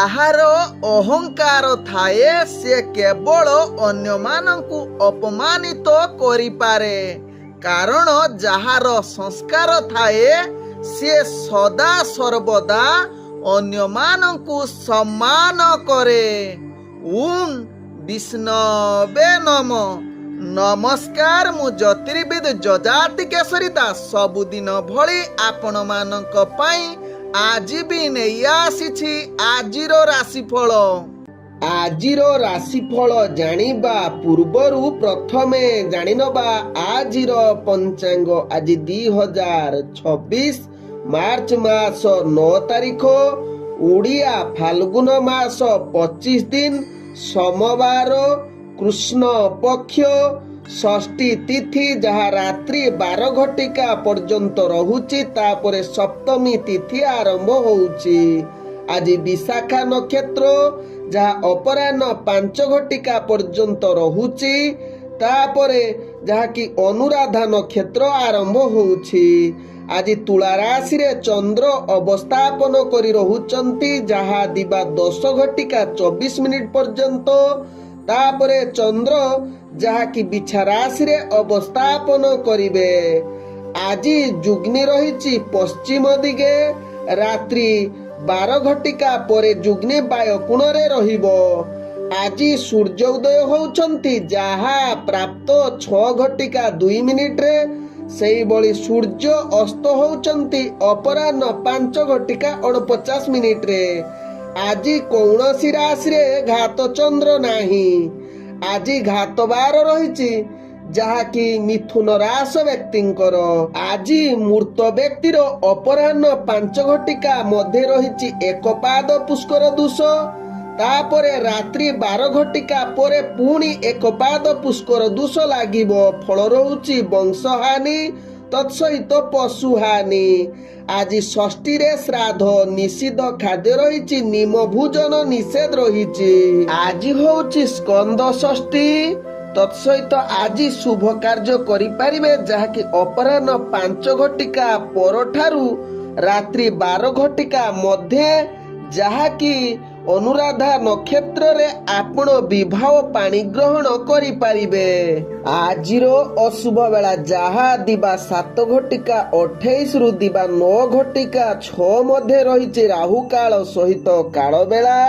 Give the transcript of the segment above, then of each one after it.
ଯାହାର ଅହଙ୍କାର ଥାଏ ସେ କେବଳ ଅନ୍ୟମାନଙ୍କୁ ଅପମାନିତ କରିପାରେ, କାରଣ ଯାହାର ସଂସ୍କାର ଥାଏ ସେ ସଦା ସର୍ବଦା ଅନ୍ୟମାନଙ୍କୁ ସମ୍ମାନ କରେ। ଓମ୍ ବିଷ୍ଣବେ ନମଃ। ନମସ୍କାର, ମୁଁ ଜ୍ୟୋତିର୍ବିଦ ଯଯାତି କେଶରୀ ଦାସ ସବୁଦିନ ଭଳି ଆପଣମାନଙ୍କ ପାଇଁ ଆଜି ବି ନେଇ ଆସିଛି ଆଜିର ରାଶିଫଳ। ଆଜିର ରାଶିଫଳ ଜାଣିବା ପୂର୍ବରୁ ପ୍ରଥମେ ଜାଣିନେବା ଆଜିର ପଞ୍ଚାଙ୍ଗ। ଆଜି 2026 ମାର୍ଚ୍ଚ ମାସ 9 ତାରିଖ, ଓଡ଼ିଆ ଫାଲ୍ଗୁନ ମାସ 25 ଦିନ, ସୋମବାର, କୃଷ୍ଣ ପକ୍ଷ, ଷଷ୍ଠୀ ତିଥି, ଯାହା ରାତ୍ରି 12 ଘଟିକା ପର୍ଯ୍ୟନ୍ତ ରହୁଛି। ତାପରେ ସପ୍ତମୀ ତିଥି ଆରମ୍ଭ ହେଉଛି। ଆଜି ବିଶାଖା ନକ୍ଷତ୍ର, ଯାହା ଅପରାହ୍ନ 5 ଘଟିକା ପର୍ଯ୍ୟନ୍ତ ରହୁଛି। ତାପରେ ଯାହାକି ଅନୁରାଧା ନକ୍ଷତ୍ର ଆରମ୍ଭ ହେଉଛି। ଆଜି ତୁଳା ରାଶିରେ ଚନ୍ଦ୍ର ଅବସ୍ଥାପନ କରି ରହୁଛନ୍ତି, ଯାହା ଦିବା 10 ଘଟିକା 24 ମିନିଟ୍ ପର୍ଯ୍ୟନ୍ତ। ତାପରେ ଚନ୍ଦ୍ର ଯାହାକି ବିଛା ରାଶିରେ ଅବସ୍ଥାପନ କରିବେ। ଆଜି ଯୁଗ୍ନି ରହିଛି ପଶ୍ଚିମ ଦିଗେ। ରାତ୍ରି 12 ଘଟିକା ପରେ ଯୁଗ୍ନି ବାୟ କୋଣରେ ରହିବ। ଆଜି ସୂର୍ଯ୍ୟ ଉଦୟ ହେଉଛନ୍ତି, ଯାହା ପ୍ରାପ୍ତ 6 ଘଟିକା 2 ମିନିଟ୍ରେ। ସେଇଭଳି ସୂର୍ଯ୍ୟ ଅସ୍ତ ହେଉଛନ୍ତି ଅପରାହ୍ନ 5 ଘଟିକା 49 ମିନିଟ୍ରେ। ଆଜି କୌଣସି ରାଶିରେ ଘାତ ଚନ୍ଦ୍ର ନାହିଁ। ଆଜି ଘାତ ବାର ରହିଛି, ଯାହାକି ମିଥୁନ ରାଶି ବ୍ୟକ୍ତିଙ୍କର। ଆଜି ମୃତ ବ୍ୟକ୍ତିର ଅପରାହ୍ନ 5 ଘଟିକା ମଧ୍ୟ ରହିଛି ଏକପାଦ ପୁଷ୍କର ଦୋଷ। ତାପରେ ରାତ୍ରି 12 ଘଟିକା ପରେ ପୁଣି ଏକପାଦ ପୁଷ୍କର ଦୋଷ ଲାଗିବ। ଫଳ ରହୁଛି ବଂଶହାନି, ତତ୍ସହିତ ପଶୁହାନି। ଆଜି ଷଷ୍ଠୀରେ ଶ୍ରାଦ୍ଧ ନିଷିଦ୍ଧ ଖାଦ୍ୟ ରହିଛି, ନିମ ଭୋଜନ ନିଷେଧ ରହିଛି। ଆଜି ହଉଛି ସ୍କନ୍ଦ ଷଷ୍ଠୀ, ତତ୍ସହିତ ଆଜି ଶୁଭ କାର୍ଯ୍ୟ କରିପାରିବେ, ଯାହାକି ଅପରାହ୍ନ 5 ଘଟିକା ପରଠାରୁ ରାତ୍ରି 12 ଘଟିକା ମଧ୍ୟରେ, ଯାହାକି ଅନୁରାଧା ନକ୍ଷତ୍ରରେ ଆପଣ ବିବାହ ପାଣି ଗ୍ରହଣ କରିପାରିବେ। ଆଜିର ଅଶୁଭ ବେଳା ଯାହା ଦିବା 7 ଘଟିକା 28 ରୁ ଦିବା 9 ଘଟିକା 6 ମଧ୍ୟ ରହିଛି ରାହୁ କାଳ ସହିତ କାଳ ବେଳା।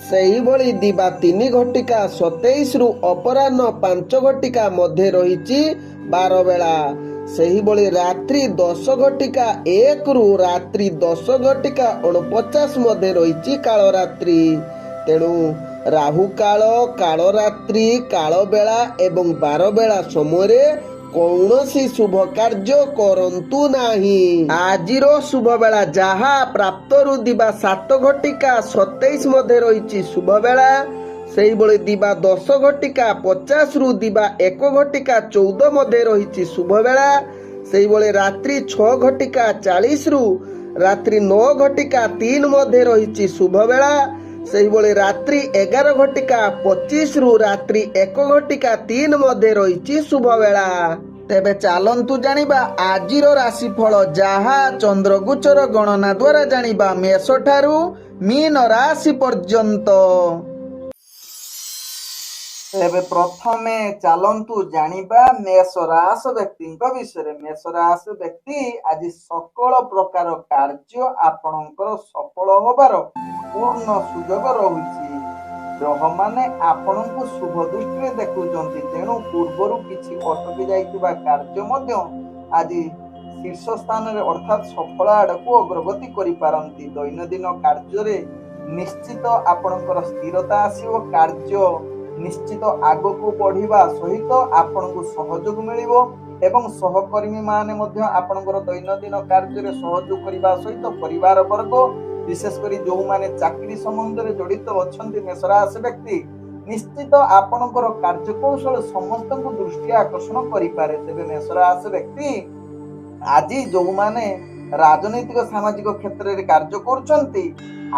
ସେହିଭଳି ଦିବା 3 ଘଟିକା 27 ରୁ ଅପରାହ୍ନ 5 ଘଟିକା ମଧ୍ୟ ରହିଛି 12 ବେଳା। ସେହିଭଳି ରାତ୍ରି 10 ଘଟିକା 1 ରୁ ରାତ୍ରି 10 ଘଟିକା 49 ମଧ୍ୟ ରହିଛି କାଳରାତ୍ରି। ତେଣୁ ରାହୁ କାଳ, କାଳରାତ୍ରି, କାଳବେଳା ଏବଂ 12 ବେଳା ସମୟରେ କୌଣସି ଶୁଭ କାର୍ଯ୍ୟ କରନ୍ତୁ ନାହିଁ। ଆଜିର ଶୁଭ ବେଳା ଯାହା ପ୍ରାପ୍ତରୁ ଦିବା 7 ଘଟିକା 27 ମଧ୍ୟ ରହିଛି ଶୁଭ ବେଳା। ସେହିଭଳି ଦିବା 10 ଘଟିକା 50 ରୁ ଦିବା 1 ଘଟିକା 14 ମଧ୍ୟ ରହିଛି ଶୁଭ ବେଳା। ସେହିଭଳି ରାତ୍ରି 6 ଘଟିକା 40 ରୁ ରାତ୍ରି 9 ଘଟିକା 3 ମଧ୍ୟ ରହିଛି ଶୁଭ ବେଳା। ସେହିଭଳି ରାତ୍ରି 11 ଘଟିକା 25 ରୁ ରାତ୍ରି 1 ଘଟିକା 3 ମଧ୍ୟ ରହିଛି ଶୁଭ ବେଳା। ତେବେ ଚାଲନ୍ତୁ ଜାଣିବା ଆଜିର ରାଶିଫଳ, ଯାହା ଚନ୍ଦ୍ରଗୋଚର ଗଣନା ଦ୍ୱାରା ଜାଣିବା ମେଷ ଠାରୁ ମୀନ ରାଶି ପର୍ଯ୍ୟନ୍ତ। ତେବେ ପ୍ରଥମେ ଚାଲନ୍ତୁ ଜାଣିବା ମେଷ ରାଶି ବ୍ୟକ୍ତିଙ୍କ ବିଷୟରେ। ମେଷ ରାଶି ବ୍ୟକ୍ତି ଆଜି ସକଳ ପ୍ରକାର କାର୍ଯ୍ୟ ଆପଣଙ୍କର ସଫଳ ହେବାର ପୂର୍ଣ୍ଣ ସୁଯୋଗ ରହୁଛି। ଗ୍ରହମାନେ ଆପଣଙ୍କୁ ଶୁଭ ଦୃଷ୍ଟିରେ ଦେଖୁଛନ୍ତି, ତେଣୁ ପୂର୍ବରୁ କିଛି ଅଟକି ଯାଇଥିବା କାର୍ଯ୍ୟ ମଧ୍ୟ ଆଜି ଶୀର୍ଷ ସ୍ଥାନରେ ଅର୍ଥାତ୍ ସଫଳ ଆଡ଼କୁ ଅଗ୍ରଗତି କରିପାରନ୍ତି। ଦୈନନ୍ଦିନ କାର୍ଯ୍ୟରେ ନିଶ୍ଚିତ ଆପଣଙ୍କର ସ୍ଥିରତା ଆସିବ। କାର୍ଯ୍ୟ ନିଶ୍ଚିତ ଆଗକୁ ବଢ଼ିବା ସହିତ ଆପଣଙ୍କୁ ସହଯୋଗ ମିଳିବ ଏବଂ ସହକର୍ମୀ ମାନେ ମଧ୍ୟ ଆପଣଙ୍କର ଦୈନନ୍ଦିନ କାର୍ଯ୍ୟରେ ସହଯୋଗ କରିବା ସହିତ ପରିବାର ବର୍ଗ, ବିଶେଷ କରି ଯେଉଁମାନେ ଚାକିରି ସମ୍ବନ୍ଧରେ ଜଡ଼ିତ ଅଛନ୍ତି ମେଷ ରାଶି ବ୍ୟକ୍ତି, ନିଶ୍ଚିତ ଆପଣଙ୍କର କାର୍ଯ୍ୟକୌଶଳ ସମସ୍ତଙ୍କୁ ଦୃଷ୍ଟି ଆକର୍ଷଣ କରିପାରେ। ତେବେ ମେଷ ରାଶି ବ୍ୟକ୍ତି ଆଜି ଯେଉଁମାନେ ରାଜନୈତିକ ସାମାଜିକ କ୍ଷେତ୍ରରେ କାର୍ଯ୍ୟ କରୁଛନ୍ତି,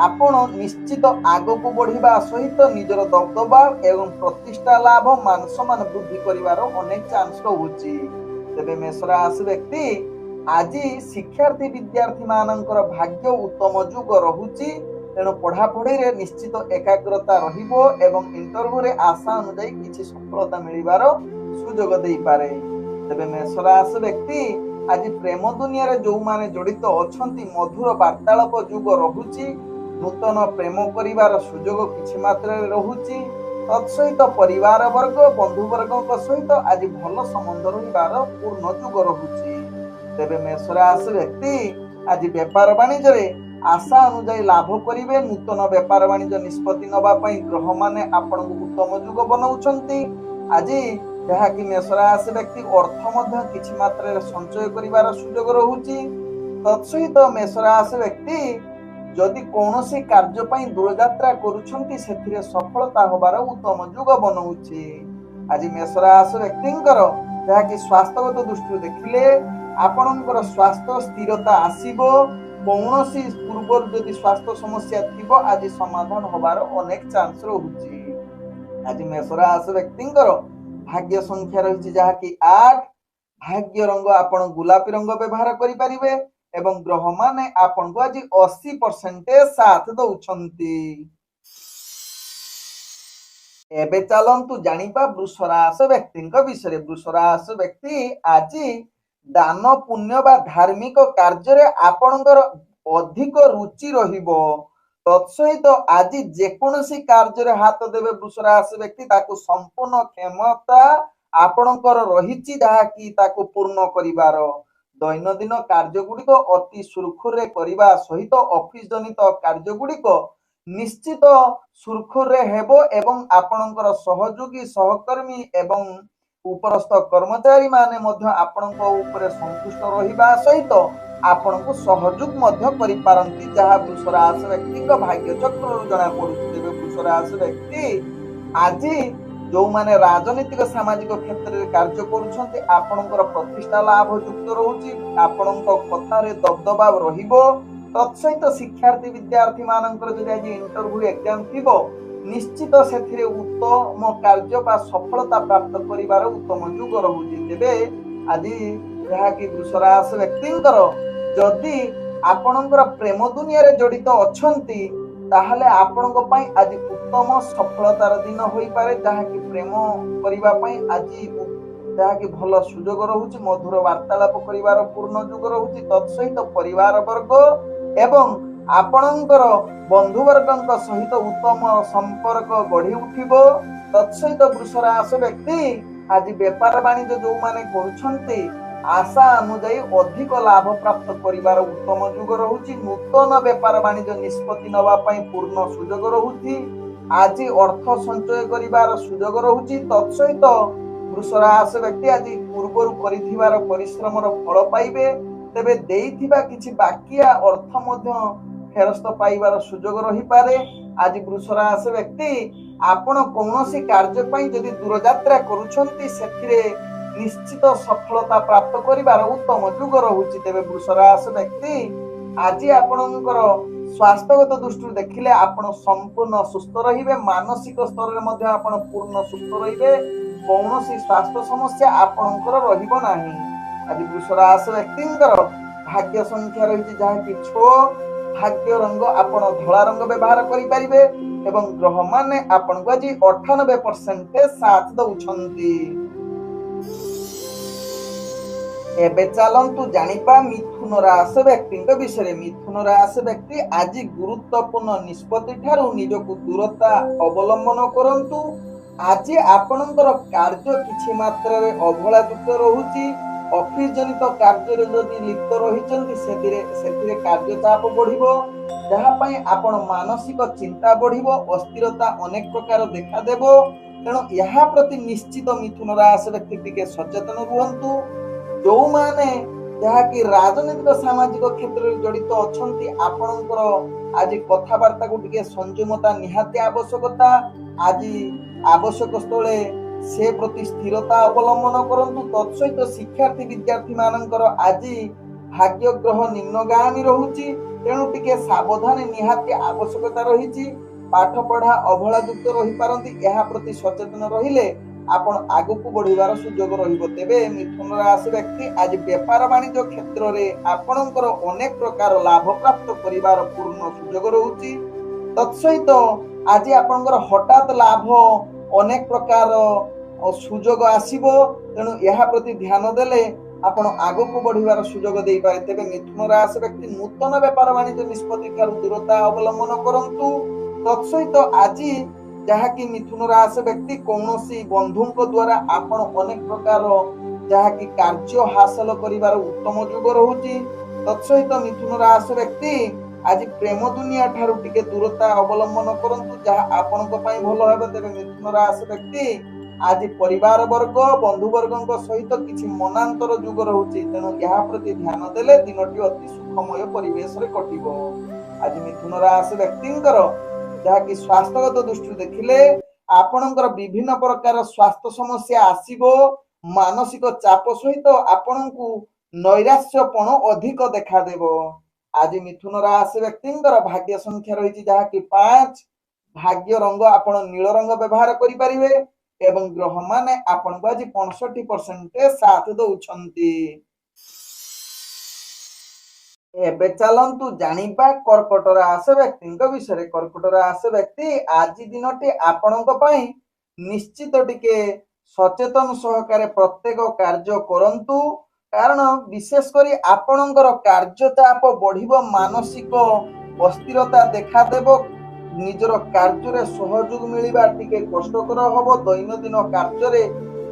ଆପଣ ନିଶ୍ଚିତ ଆଗକୁ ବଢ଼ିବା ସହିତ ନିଜର ଦବଦବା ଏବଂ ପ୍ରତିଷ୍ଠା ଲାଭ, ମାନ ସମ୍ମାନ ବୃଦ୍ଧି କରିବାର ଅନେକ ଚାନ୍ସ ରହୁଛି। ତେବେ ମେଷ ରାଶି ବ୍ୟକ୍ତି ଆଜି ଶିକ୍ଷାର୍ଥୀ ବିଦ୍ୟାର୍ଥୀ ମାନଙ୍କର ଭାଗ୍ୟ ଉତ୍ତମ ଯୁଗ ରହୁଛି। ତେଣୁ ପଢ଼ାପଢ଼ିରେ ନିଶ୍ଚିତ ଏକାଗ୍ରତା ରହିବ ଏବଂ ଇଣ୍ଟରଭ୍ୟୁରେ ଆଶା ଅନୁଯାୟୀ କିଛି ସଫଳତା ମିଳିବାର ସୁଯୋଗ ଦେଇପାରେ। ତେବେ ମେଷ ରାଶି ବ୍ୟକ୍ତି ଆଜି ପ୍ରେମ ଦୁନିଆରେ ଯୋଉମାନେ ଜଡ଼ିତ ଅଛନ୍ତି ମଧୁର ବାର୍ତ୍ତାଳାପ ଯୁଗ ରହୁଛି। ନୂତନ ପ୍ରେମ କରିବାର ସୁଯୋଗ କିଛି ମାତ୍ରାରେ ରହୁଛି। ତତ୍ସହିତ ପରିବାର ବର୍ଗ ବନ୍ଧୁବର୍ଗଙ୍କ ସହିତ ଆଜି ଭଲ ସମ୍ବନ୍ଧ ରହିବାର ପୂର୍ଣ୍ଣ ଯୁଗ ରହୁଛି। ତେବେ ମେଷ ରାଶି ବ୍ୟକ୍ତି ଆଜି ବେପାର ବାଣିଜ୍ୟରେ ଆଶା ଅନୁଯାୟୀ ଲାଭ କରିବେ। ନୂତନ ବେପାର ବାଣିଜ୍ୟ ନିଷ୍ପତ୍ତି ନେବା ପାଇଁ ଗ୍ରହମାନେ ଆପଣଙ୍କୁ ଉତ୍ତମ ଯୁଗ ବନାଉଛନ୍ତି। ଆଜି ଯାହାକି ମେଷ ରାଶି ବ୍ୟକ୍ତି ଅର୍ଥ ମଧ୍ୟ କିଛି ମାତ୍ରାରେ ସଞ୍ଚୟ କରିବାର ସୁଯୋଗ ରହୁଛି। ତତ୍ସହିତ ମେଷ ରାଶି ବ୍ୟକ୍ତି ଯଦି କୌଣସି କାର୍ଯ୍ୟ ପାଇଁ ଦୂରଯାତ୍ରା କରୁଛନ୍ତି ସେଥିରେ ସଫଳତା ହେବାର ଉତ୍ତମ ଯୁଗ ବନଉଛି। ଆଜି ମେଷ ରାଶି ବ୍ୟକ୍ତିଙ୍କର ଯାହାକି ସ୍ୱାସ୍ଥ୍ୟଗତ ଦୃଷ୍ଟିରୁ ଦେଖିଲେ ଆପଣଙ୍କର ସ୍ୱାସ୍ଥ୍ୟ ସ୍ଥିରତା ଆସିବ। କୌଣସି ପୂର୍ବରୁ ଯଦି ସ୍ୱାସ୍ଥ୍ୟ ସମସ୍ୟା ଥିବ ଆଜି ସମାଧାନ ହେବାର ଅନେକ ଚାନ୍ସ ରହୁଛି। ଆଜି ମେଷ ରାଶି ବ୍ୟକ୍ତିଙ୍କର ଭାଗ୍ୟ ସଂଖ୍ୟା ରହିଛି ଯାହାକି 8। ଭାଗ୍ୟ ରଙ୍ଗ ଆପଣ ଗୋଲାପୀ ରଙ୍ଗ ବ୍ୟବହାର କରିପାରିବେ ଏବଂ ଗ୍ରହମାନେ ଆପଣଙ୍କୁ ଆଜି 80% ସାଥ ଦଉଛନ୍ତି। ଏବେ ଚାଲନ୍ତୁ ଜାଣିବା ବୃଷ ରାଶି ବ୍ୟକ୍ତିଙ୍କ ବିଷୟରେ। ବୃଷ ରାଶି ବ୍ୟକ୍ତି ଆଜି ଦାନ ପୁଣ୍ୟ ବା ଧାର୍ମିକ କାର୍ଯ୍ୟରେ ଆପଣଙ୍କର ଅଧିକ ରୁଚି ରହିବ। ତତ୍ସହିତ ଆଜି ଯେକୌଣସି କାର୍ଯ୍ୟରେ ହାତ ଦେବେ ବୃଷ ରାଶି ବ୍ୟକ୍ତି ତାକୁ ସମ୍ପୂର୍ଣ୍ଣ କ୍ଷମତା ଆପଣଙ୍କର ରହିଛି ଯାହାକି ତାକୁ ପୂର୍ଣ୍ଣ କରିବାର। ଦୈନନ୍ଦିନ କାର୍ଯ୍ୟଗୁଡ଼ିକ ଅତି ସୁରୁଖୁରୁରେ କରିବା ସହିତ ଅଫିସ ଜନିତ କାର୍ଯ୍ୟଗୁଡ଼ିକ ନିଶ୍ଚିତ ସୁରୁଖୁରୁରେ ହେବ ଏବଂ ଆପଣଙ୍କର ସହଯୋଗୀ ସହକର୍ମୀ ଏବଂ ଉପରସ୍ଥ କର୍ମଚାରୀ ମାନେ ମଧ୍ୟ ଆପଣଙ୍କ ଉପରେ ସନ୍ତୁଷ୍ଟ ରହିବା ସହିତ ଆପଣଙ୍କୁ ସହଯୋଗ ମଧ୍ୟ କରିପାରନ୍ତି ଯାହା ବୃଷ ରାଶି ବ୍ୟକ୍ତିଙ୍କ ଭାଗ୍ୟ ଚକ୍ରରୁ ଜଣାପଡୁଛି। ତେବେ ବୃଷ ରାଶି ବ୍ୟକ୍ତି ଆଜି ଯୋଉମାନେ ରାଜନୈତିକ ସାମାଜିକ କ୍ଷେତ୍ରରେ କାର୍ଯ୍ୟ କରୁଛନ୍ତି ଆପଣଙ୍କର ପ୍ରତିଷ୍ଠା ଲାଭ ଯୁକ୍ତ ରହୁଛି। ଆପଣଙ୍କ କଥାରେ ଦବଦବା ରହିବ। ତତ୍ସହିତ ଶିକ୍ଷାର୍ଥୀ ବିଦ୍ୟାର୍ଥୀ ମାନଙ୍କର ଯଦି ଆଜି ଇଣ୍ଟରଭ୍ୟୁ ଏକ୍ଜାମ ଥିବ ନିଶ୍ଚିତ ସେଥିରେ ଉତ୍ତମ କାର୍ଯ୍ୟ ବା ସଫଳତା ପ୍ରାପ୍ତ କରିବାର ଉତ୍ତମ ଯୁଗ ରହୁଛି। ତେବେ ଆଜି ଯାହାକି ବୃଷ ରାଶି ବ୍ୟକ୍ତିଙ୍କର ଯଦି ଆପଣଙ୍କର ପ୍ରେମ ଦୁନିଆରେ ଜଡ଼ିତ ଅଛନ୍ତି ତାହେଲେ ଆପଣଙ୍କ ପାଇଁ ଆଜି ଉତ୍ତମ ସଫଳତାର ଦିନ ହୋଇପାରେ ଯାହାକି ପ୍ରେମ କରିବା ପାଇଁ ଆଜି ଯାହାକି ଭଲ ସୁଯୋଗ ରହୁଛି। ମଧୁର ବାର୍ତ୍ତାଳାପ କରିବାର ପୂର୍ଣ୍ଣ ଯୁଗ ରହୁଛି। ତତ୍ସହିତ ପରିବାର ବର୍ଗ ଏବଂ ଆପଣଙ୍କର ବନ୍ଧୁବର୍ଗଙ୍କ ସହିତ ଉତ୍ତମ ସମ୍ପର୍କ ଗଢି ଉଠିବ। ତତ୍ସହିତ ବୃଷ ରାଶି ବ୍ୟକ୍ତି ଆଜି ବେପାର ବାଣିଜ୍ୟ ଯୋଉମାନେ କରୁଛନ୍ତି ଆଶା ଅନୁଯାୟୀ ଅଧିକ ଲାଭ ପ୍ରାପ୍ତ କରିବାର ଉତ୍ତମ ଯୁଗ ରହୁଛି। ନୂତନ ବେପାର ବାଣିଜ୍ୟ ନିଷ୍ପତ୍ତି ନେବା ପାଇଁ ପୂର୍ଣ୍ଣ ସୁଯୋଗ ରହୁଛି। ଆଜି ଅର୍ଥ ସଞ୍ଚୟ କରିବାର ସୁଯୋଗ ରହୁଛି। ତତ୍ସହିତ ବୃଷ ରାଶି ବ୍ୟକ୍ତି ଆଜି ପୂର୍ବରୁ କରିଥିବାର ପରିଶ୍ରମର ଫଳ ପାଇବେ। ତେବେ ଦେଇଥିବା କିଛି ବାକିଆ ଅର୍ଥ ମଧ୍ୟ ଫେରସ୍ତ ପାଇବାର ସୁଯୋଗ ରହିପାରେ। ଆଜି ବୃଷ ରାଶି ବ୍ୟକ୍ତି ଆପଣ କୌଣସି କାର୍ଯ୍ୟ ପାଇଁ ଯଦି ଦୂରଯାତ୍ରା କରୁଛନ୍ତି ସେଥିରେ ନିଶ୍ଚିତ ସଫଳତା ପ୍ରାପ୍ତ କରିବାର ଉତ୍ତମ ଯୁଗ ରହୁଛି। ତେବେ ବୃଷ ରାଶି ବ୍ୟକ୍ତି ଆଜି ଆପଣଙ୍କର ସ୍ୱାସ୍ଥ୍ୟଗତ ଦୃଷ୍ଟିରୁ ଦେଖିଲେ ଆପଣ ସମ୍ପୂର୍ଣ୍ଣ ସୁସ୍ଥ ରହିବେ। ମାନସିକ ସ୍ତରରେ ମଧ୍ୟ ଆପଣ ପୂର୍ଣ୍ଣ ସୁସ୍ଥ ରହିବେ। କୌଣସି ସ୍ୱାସ୍ଥ୍ୟ ସମସ୍ୟା ଆପଣଙ୍କର ରହିବ ନାହିଁ। ଆଜି ବୃଷ ରାଶି ବ୍ୟକ୍ତିଙ୍କର ଭାଗ୍ୟ ସଂଖ୍ୟା ରହିଛି ଯାହାକି 6। ଭାଗ୍ୟ ରଙ୍ଗ ଆପଣ ଧଳା ରଙ୍ଗ ବ୍ୟବହାର କରିପାରିବେ ଏବଂ ଗ୍ରହମାନେ ଆପଣଙ୍କୁ ଆଜି 98% ସାଥ ଦଉଛନ୍ତି। ଏବେ ଚାଲନ୍ତୁ ଜାଣିବା ମିଥୁନ ରାଶି ବ୍ୟକ୍ତିଙ୍କ ବିଷୟରେ। ମିଥୁନ ରାଶି ବ୍ୟକ୍ତି ଆଜି ଗୁରୁତ୍ୱପୂର୍ଣ୍ଣ ନିଷ୍ପତ୍ତି ଠାରୁ ନିଜକୁ ଦୂରତା ଅବଲମ୍ବନ କରନ୍ତୁ। ଆଜି ଆପଣଙ୍କର କାର୍ଯ୍ୟ କିଛି ମାତ୍ରାରେ ଅବହେଳା ଯୁକ୍ତ ରହୁଛି। ଅଫିସ ଜନିତ କାର୍ଯ୍ୟରେ ଯଦି ଲିପ୍ତ ରହିଛନ୍ତି ସେଥିରେ କାର୍ଯ୍ୟ ଚାପ ବଢିବ ଯାହା ପାଇଁ ଆପଣ ମାନସିକ ଚିନ୍ତା ବଢିବ। ଅସ୍ଥିରତା ଅନେକ ପ୍ରକାର ଦେଖାଦେବ। ତେଣୁ ଏହା ପ୍ରତି ନିଶ୍ଚିତ ମିଥୁନ ରାଶି ବ୍ୟକ୍ତି ଟିକେ ସଚେତନ ରୁହନ୍ତୁ। ଯୋଉମାନେ ଯାହାକି ରାଜନୈତିକ ସାମାଜିକ କ୍ଷେତ୍ରରେ ଜଡ଼ିତ ଅଛନ୍ତି ଆପଣଙ୍କର ଆଜି କଥାବାର୍ତ୍ତାକୁ ଟିକେ ସଂଯମତା ନିହାତି ଆବଶ୍ୟକତା। ଆଜି ଆବଶ୍ୟକ ସ୍ଥଳେ ସେ ପ୍ରତି ସ୍ଥିରତା ଅବଲମ୍ବନ କରନ୍ତୁ। ତତ୍ସହିତ ଶିକ୍ଷାର୍ଥୀ ବିଦ୍ୟାର୍ଥୀ ମାନଙ୍କର ଆଜି ଭାଗ୍ୟ ଗ୍ରହ ନିମ୍ନଗାମୀ ରହୁଛି ତେଣୁ ଟିକେ ସାବଧାନ ନିହାତି ଆବଶ୍ୟକତା ରହିଛି। ପାଠ ପଢା ଅବହେଳା ଯୁକ୍ତ ରହିପାରନ୍ତି। ଏହା ପ୍ରତି ସଚେତନ ରହିଲେ ଆପଣ ଆଗକୁ ବଢିବାର ସୁଯୋଗ ରହିବ। ତେବେ ମିଥୁନ ରାଶି ବ୍ୟକ୍ତି ଆଜି ବେପାର ବାଣିଜ୍ୟ କ୍ଷେତ୍ରରେ ଆପଣଙ୍କର ଅନେକ ପ୍ରକାର ଲାଭ ପ୍ରାପ୍ତ କରିବାର ପୂର୍ଣ୍ଣ ସୁଯୋଗ ରହୁଛି। तत्सहित आज आपनकर हठात लाभ अनेक प्रकार सुजोग आसीबो तेणु यह प्रति ध्यान देले आपण आगो को बढ़िवार सुजोग देई पारे। तेबे मिथुन राशि व्यक्ति नूतन व्यापार वाणिज्य निष्पत्ति ठारू दूरता अवलंबन करंतु। तत्सहित आज जहाँकि मिथुन राशि व्यक्ति कौनसी बंधुଙ୍କ द्वारा आपण अनेक प्रकार जहाँकि कार्य हासिल करिवार उत्तम जुग रहुची। तत्सहित मिथुन राशि व्यक्ति आज प्रेम दुनिया ठारू टिके दूरता अवलंबन करंतु जहाँ आपणक पई भलो हेबे। तेबे मिथुन राशि व्यक्ति आज परिवार वर्ग बंधु वर्गଙ୍କ सहित किछि मनांतर जुग रहुची तेणु यह प्रति ध्यान देले दिनटी अति सुखमय परिवेश रे कटिबो। आज मिथुन राशि व्यक्तिंकर जहाँकि स्वास्थ्यगत दृष्टि देखिले आपणकर विभिन्न प्रकार स्वास्थ्य समस्या आसीबो। मानसिक चाप सहित आपणकु नैराश्यपण अधिक देखा देबो। आज मिथुन राशि व्यक्तिंकर भाग्य संख्या रही जहाँकि 5। भाग्य रंग आपण नील रंग व्यवहार करि परिबे एवं ग्रह माने आपण को आज 65% साथ दउछंती। एबे चलंतु जानिबा कर्कट राशि व्यक्तिंक विषय। कर्कट राशि व्यक्ति आज दिनटी आपणक पई निश्चित टिके सचेतन सहकारे प्रत्येक कार्य करंतु कारण विशेष करी आपणकर कार्य चाप बढ़िबो मानसिक अस्थिरता देखा देबो। निजर कार्य सहयोग मिलवा टिके कष्टकर हबो। दैनंदिन कार्य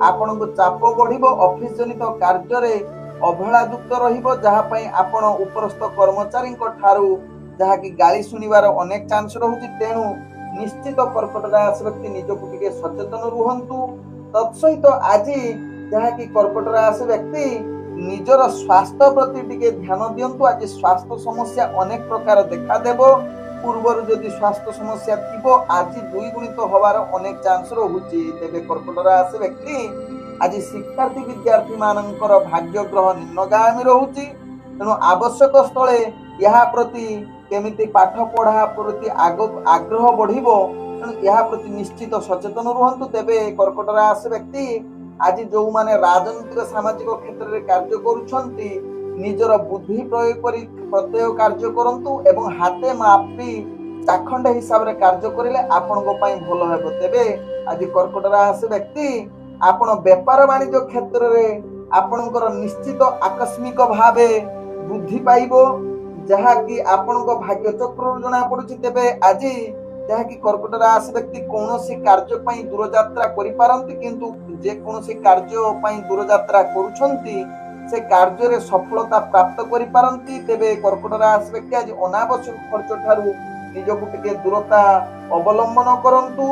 आपण को चाप बढ़िबो। ऑफिस जनित कार्य अवहेला युक्त रहिबो जहाँ पई आपण उपरस्थ कर्मचारी ठारू जहाँ कि गाली सुनिवार अनेक चांस रहुची। तेणु निश्चित कर्कट राशि व्यक्ति निजକୁ टिके सचेतन रुहंतु। तत्सहित आज जहाँ कि कर्कट राशि व्यक्ति निजर स्वास्थ्य प्रति टिके ध्यान दियंतु। आज स्वास्थ्य समस्या अनेक प्रकार देखा देबो। पूर्वर जदि स्वास्थ्य समस्या थिबो आज द्विगुणित होवार अनेक चांस रहुची। तेबे कर्कट राशि व्यक्ति आज शिक्षार्थी विद्यार्थी मानकर भाग्य ग्रह निम्नगामी रहुची तेणु आवश्यक स्थले यह प्रति केमिति पाठ पढ़ा प्रति आग्रह बढ़िबो तेणु यह प्रति निश्चित सचेतन रुहंतु। तेबे कर्कट राशि व्यक्ति आज जो माने राजनीतिक सामाजिक क्षेत्र में कार्य करुछंती निजर बुद्धि प्रयोग करी प्रत्येक कार्य करंतु एवं हाथे मापी चाखंड हिसाब रे कार्य करिले आपनको पई भलो हेबो। तेबे आज कर्कट राशि व्यक्ति आपण व्यापार वाणिज्य क्षेत्र रे आपणकर निश्चित आकस्मिक भावे बुद्धि पाइबो जहाँ कि आपणको भाग्य चक्र जना पड़ुछि। तेबे आज जहाँ कि कर्कट राशि व्यक्ति कौनसी कार्य पई दूर यात्रा करि पारंती किंतु जे कौनसी कार्य पई दूर यात्रा करूछंती से कार्य रे सफलता प्राप्त करि पारंती। तेबे कर्कट राशि व्यक्ति आज अनावश्यक खर्च ठारू निजକୁ टिके दूरता अवलंबन करंतु।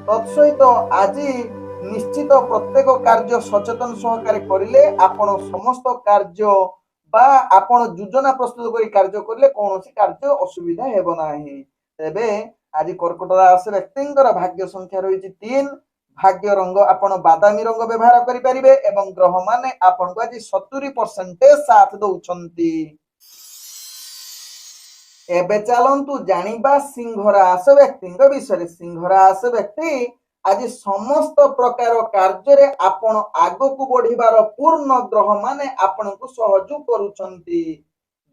तत्सहित आज निश्चित प्रत्येक कार्य सचेतन सहकारे करिले आपण समस्त कार्य बा आपण योजना प्रस्तुत करी कार्य करिले कौनसी कार्य असुविधा हेबो नाही। तेबे आज कर्कट राशि व्यक्तिंकर भाग्य संख्या रही 3। भाग्य रंग आपण बादामी रंग व्यवहार करि परिबे एवं ग्रह माने आपण को आज 70% साथ दउछंती। एबे चलंतु जानिबा सिंह राशि व्यक्तिंक विषय। सिंह राशि व्यक्ति आज समस्त प्रकार कार्य रे आपण आगो को बढ़िबार पूर्ण ग्रह माने आपण को सहयोग करूछंती।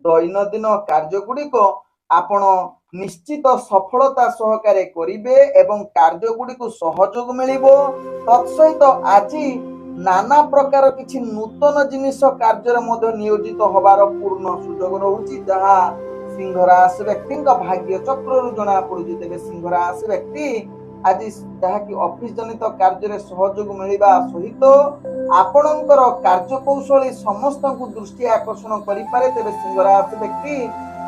दैनंदिन कार्य गुडी को आपण निश्चित सफलता सहकारे करिवे एवं कार्य गुडी को सहयोग मिलिबो। तत्सहित आज नाना प्रकार किछि नूतन जिनिस कार्य रे मध्य नियोजित होबार पूर्ण सुयोग रहुची जहा सिंह राशि व्यक्ति भाग्य चक्र जना पड़ुछि। तेबे सिंह राशि व्यक्ति आज जहाँ कि ऑफिस जनित कार्य रे सहयोग मिलिबा सहित आपणकर कार्य कौशली समस्त को दृष्टि आकर्षण करि पारे। तेबे सिंह राशि व्यक्ति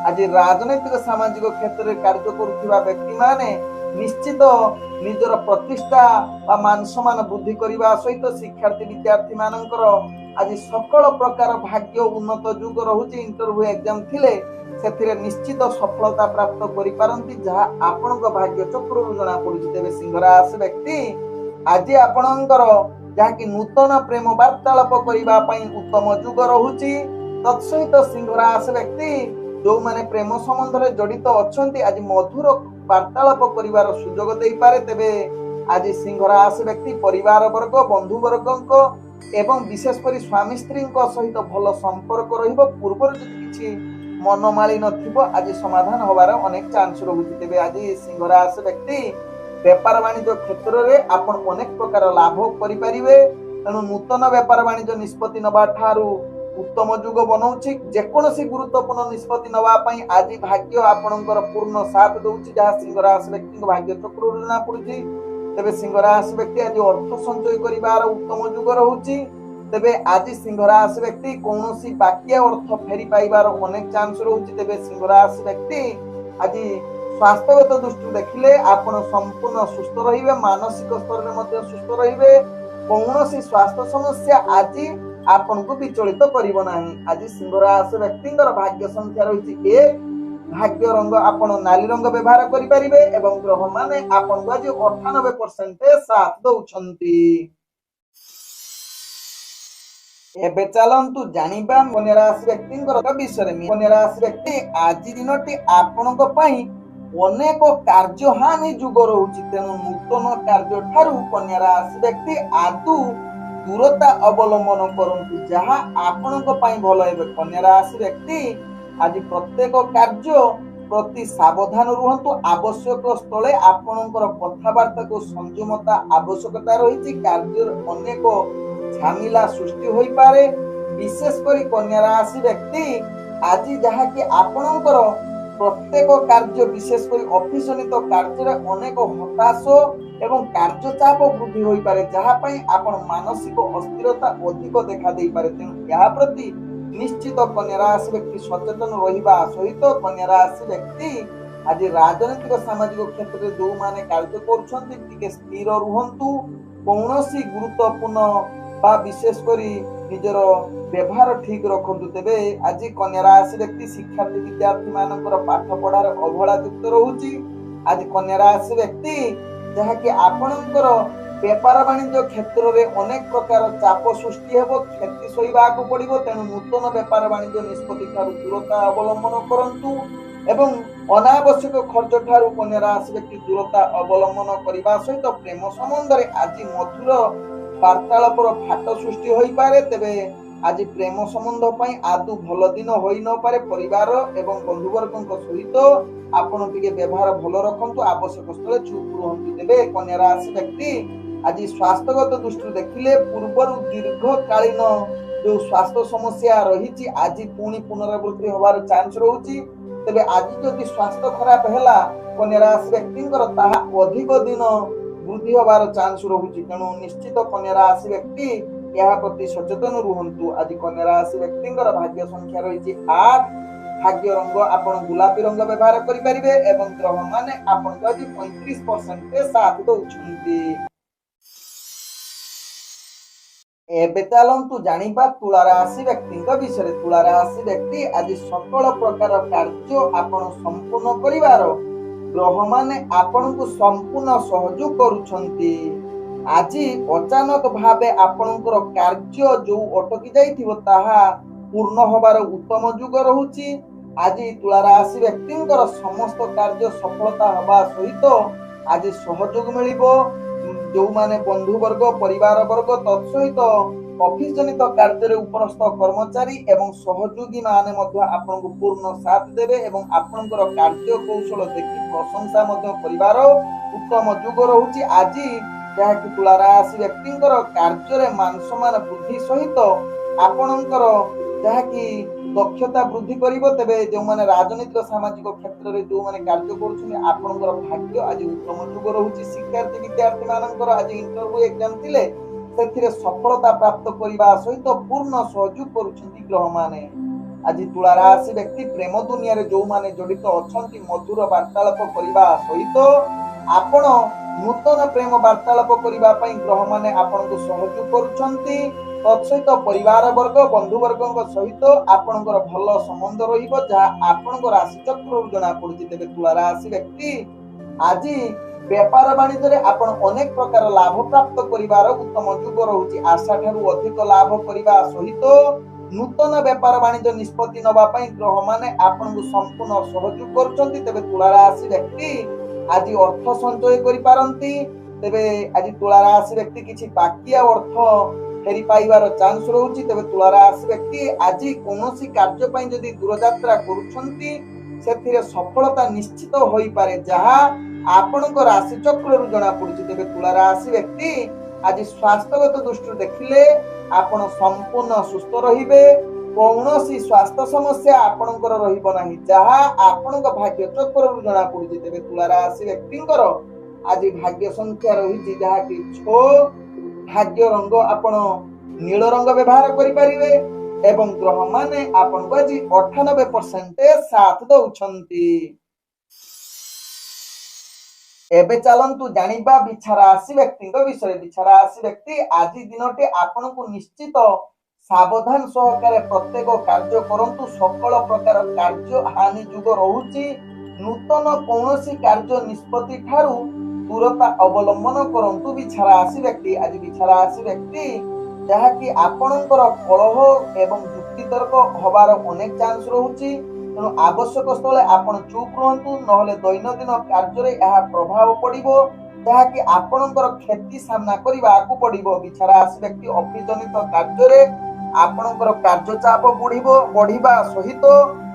आज राजनीतिक सामाजिक क्षेत्र में कार्य करुवा व्यक्ति माने निश्चित निजर प्रतिष्ठा व मान सम्मान वृद्धि करने सहित शिक्षार्थी विद्यार्थी मानकर आज सकल प्रकार भाग्य उन्नत जुग रहुची। इंटरव्यू एग्जाम थिले सेथिरे निश्चित सफलता प्राप्त करि पारंती जहा आपनक भाग्य चक्र जना पड़ुची। तेबे सिंह राशि व्यक्ति आज आपनकर जहा कि नूतन प्रेम वार्तालाप करिबा पई उत्तम जुग रहुची। तत्सहित सिंह राशि व्यक्ति जो माने प्रेम संबंध रे जड़ित अछंती आज मधुर वार्तालाप करिवार सुयोग देई पारे। तेबे आज सिंह राशि व्यक्ति परिवार वर्ग बंधु वर्गक एवं विशेष करी स्वामी स्त्री सहित भल संपर्क रहिबो। पूर्व किछि मनमाली नथिबो आज समाधान होबार अनेक चांस रहुछि। तेबे आज सिंह राशि व्यक्ति व्यापार वाणिज्य क्षेत्र रे आपण अनेक प्रकार लाभ करि परिबे। तेणु नूतन व्यापार वाणिज्य निष्पत्ति नबा ठारू उत्तम युग बनाउछि। जेकोसी गुरुत्वपूर्ण निष्पत्ति नबा पई आज भाग्य आपणकर पूर्ण साथ दउछि, जहा सिंह राशि व्यक्ति भाग्य चक्र जना पड़ुछि। तेबे सिंह राशि व्यक्ति आज अर्थ संचय करिवार उत्तम युग रहुछि। तेबे आज सिंह राशि व्यक्ति कौनसी बाकिया अर्थ फेरी पाइबार अनेक चांस रहुछि। तेबे सिंह राशि व्यक्ति आज स्वास्थ्यगत दृष्टि देखिले आपण संपूर्ण सुस्थ रहिबे, मानसिक स्तर रे मध्ये सुस्थ रहिबे। कौनसी स्वास्थ्य समस्या आज आपण को विचलित करिवो नाही। आज सिंह राशि व्यक्तिंकर भाग्य संख्या रहिछि 1। भाग्य रंग आपण नाली रंग व्यवहार करि परिबे एवं ग्रह माने आपण को आज 98% साथ दउछंती। एबे चलंतु जानिबा कन्या राशि व्यक्तिंकर विषय में। कन्या राशि व्यक्ति आज दिनटी आपणक पई अनेक कार्य हानि जुग रहुछि। तेणु नूतन कार्य ठारू कन्या राशि व्यक्ति आदु दूरता अवलंबन करंतु, जहा आपणक पई भलो हेबे। कन्या राशि व्यक्ति आज प्रत्येक कार्य प्रति सावधान रुहंतु। आवश्यक स्थले आपणकर कथावार्ता को संयमता आवश्यकता रहिछि। कार्य अनेक झमेला सृष्टि होई पारे। विशेषकर कन्या राशि व्यक्ति आज जहा कि आपणकर प्रत्येक कार्य विशेषकर ऑफिस जनित कार्य अनेक हताश एवं कार्य चाप वृद्धि होई पारे, जहा पई आपण मानसिक अस्थिरता अधिक देखा देई पारे। तेणु या प्रति निश्चित कन्या राशि व्यक्ति सचेतन रहिबा सहित कन्या राशि व्यक्ति आज राजनीतिक सामाजिक क्षेत्र में जो माने कार्य करुछंती टिके स्थिर रुहंतु। कौनसी गुरुत्वपूर्ण बा विशेष करी निजर व्यवहार ठीक रखंतु। तेबे आज कन्या राशि व्यक्ति शिक्षार्थी विद्यार्थी मानकर पाठ पढ़ार अवहेला युक्त रहुछि। आज कन्या राशि व्यक्ति जहा कि आपणकर व्यापार वाणिज्य क्षेत्र में अनेक प्रकार चाप सृष्टि हेबो, क्षति सहिबाकू पड़िबो। तेणु नूतन व्यापार वाणिज्य निष्पत्ति ठारू दूरता अवलंबन करंतु एवं अनावश्यक खर्च ठारू कन्या राशि व्यक्ति दूरता अवलंबन करने सहित प्रेम संबंध में आज मधुर वार्तालापर फाट सृष्टि होई पारे। तेबे आज प्रेम संबंध पई आदु भल दिन होई न पारे। परिवार एवं बंधुवर्गक सहित आपण टिके व्यवहार भल रखंतु, आवश्यक स्थले चुप रहंतु। तेबे कन्या राशि व्यक्ति आज स्वास्थ्यगत दृष्टि देखिले पूर्वर दीर्घकालीन जो स्वास्थ्य समस्या रही आज पुणी पुनरावृत्ति होबार चांस रहुछि। तेबे आज जदि स्वास्थ्य खराब हैला कन्या राशि व्यक्तिंकर ताहा अधिक दिन वृद्धि होबार चांस रहुछि। तेणु निश्चित कन्या राशि व्यक्ति या प्रति सचेतन रुहंतु। आज कन्या राशि व्यक्तिंकर भाग्य संख्या रही 8। भाग्य रंग आपण गुलाबी रंग व्यवहार करि परिबे एवं ग्रह माने आपण को आज 35% साथ दउछंती। एबे चलंतु जानिबा तुला राशि व्यक्तिंक विषय। तुला राशि व्यक्ति आज सकल प्रकार कार्य आपण संपूर्ण करिवार ग्रह माने आपण को संपूर्ण सहयोग करूछंती। आज अचानक भावे आपणकर कार्य जो अटकी जाइथिबो ताहा पूर्ण होबार उत्तम युग रहुछि। आज तुला राशि व्यक्तिंकर समस्त कार्य सफलता होबा सहित आज सहयोग मिलिबो। जो माने बंधु वर्ग परिवार वर्ग तत्सहित ऑफिस जनित कार्य उपरस्थ कर्मचारी एवं सहयोगी माने मध्य आपन को पूर्ण साथ देबे एवं आपनकर कार्य कौशल देखि प्रशंसा मध्य परिवार उत्तम युग रहुछि। आज जहा कि तुला राशि व्यक्तिंकर कार्य रे मान सम्मान वृद्धि सहित आपनकर जहा कि दक्षता वृद्धि करिवो। तेबे जो माने राजनीतिक सामाजिक क्षेत्र रे जो माने कार्य करूछन आपनकर भाग्य आज उत्तम युग रहुछि। शिक्षार्थी विद्यार्थी मानकर आज इंटरव्यू एग्जाम थिले सेथिरे सफलता प्राप्त करिबा सहित पूर्ण सहयोग करूछन्ती ग्रह माने। आज तुला राशि व्यक्ति प्रेम दुनिया रे जो माने जडित अछन्ती मधुर वार्तालाप करिबा सहित आपण नूतन प्रेम वार्तालाप करिबा पई ग्रह माने आपण को सहयोग करूछन्ती। तत्सहित परिवार वर्ग बंधु वर्गक सहित आपणकर भल संबंध रहिबो जहा आपणकर राशि चक्र जना पड़ुछि। तेबे तुला राशि व्यक्ति आज व्यापार वाणिज्य रे आपण अनेक प्रकार लाभ प्राप्त करिवार उत्तम युग रहुछि। आशा ठारू अधिक लाभ करिबा सहित नूतन व्यापार वाणिज्य निष्पत्ति नबा पई ग्रह माने आपण को संपूर्ण सहयोग करूछन्ती। तेबे तुला राशि व्यक्ति आज अर्थ संचय करि पारंती। तेबे आज तुला राशि व्यक्ति किछि बाकिया अर्थ फेरी पाइबार चांस रहुछि। तेबे तुला राशि व्यक्ति आज कोनोसी कार्य पई जदि दूरयात्रा करूछंती सेथिरे सफलता निश्चित होई पारे, जहा आपणक राशि चक्र रु जणा पडुछि। तेबे तुला राशि व्यक्ति आज स्वास्थ्यगत दृष्टि देखिले आपण संपूर्ण सुस्थ रहिबे। कौनसी स्वास्थ्य समस्या आपणकर रहिबो नाही, जहा आपणक भाग्य चक्र रु जणा पडुछि। तेबे तुला राशि व्यक्तिंकर आज भाग्य संख्या रहिछि जहा कि 6। भाग्य रंग आपण नील रंग व्यवहार करि परिबे एवं ग्रह माने आपण को आज 98% साथ दउछंती। एबे चलंतु जानिबा बिछा राशि व्यक्ति विषय। बिछा राशि व्यक्ति आज दिनटे आपण को निश्चित सावधान सहकारे प्रत्येक कार्य करंतु। सकल प्रकार कार्य हानि जुग रहुछि। नूतन कौनसी कार्य निष्पत्ति ठारू दूरता अवलंबन करंतु बिछा राशि व्यक्ति। आज बिछा राशि व्यक्ति जहा कि आपणकर कलह एवं युक्ति तर्क हबार अनेक चांस रहुछि। तेणु आवश्यक स्थले आपण चुप रहंतु, नहले दैनंदिन कार्य रे यह प्रभाव पड़िबो जहा कि आपणकर क्षति सामना करिबाकू पड़िबो। बिछा राशि व्यक्ति ऑफिस जनित कार्य रे आपणकर कार्य चाप बढ़िबा सहित